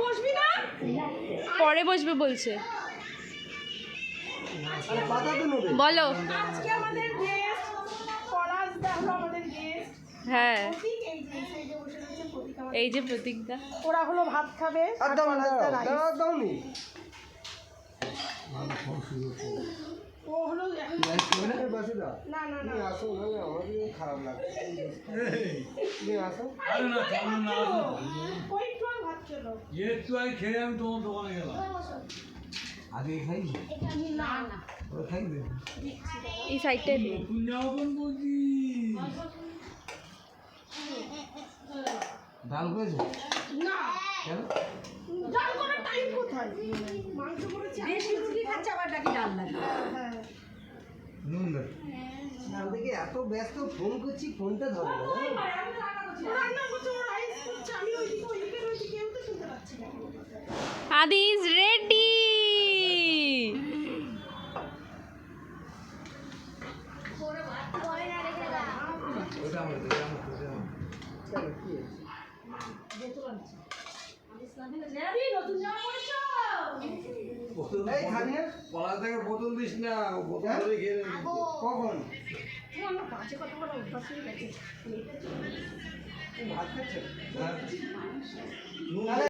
বসবি না, পরে বসবে বলছে। বলো। আজকে আমাদের গেস্ট পলাশ দা হলো আমাদের গেস্ট। হ্যাঁ, এই যে প্রতীকদা, ওরা হলো ভাত খাবে। ও হলো না না না আসো, খারাপ লাগে। খেয়ে আমি তোমার দোকানে গেলাম আগে খাই না না খাই এই সাইডটাই বলছি ডাল করেছে না কেন ডাল করার টাইম কোথায়? মাংস করেছে, বেশি রুটি খাচ্ছে আবার নাকি ডাল লাগে। হ্যাঁ নুন দেখ ডাল থেকে এত ব্যস্ত, ফোন করছি ফোনটা ধরে না। রান্না করছে, ও রাইস করছে, আমি ওইদিকে রয়েছি, কেউ তো শুনতে পাচ্ছি না। আদি ইজ রেডি। ওটা আমার পলা থেকে বোতল দিস না, বোতল ধরে খেয়ে কখন বাজে কথা বলা অভ্যাস হয়ে গেছে। ভাত খাচ্ছে?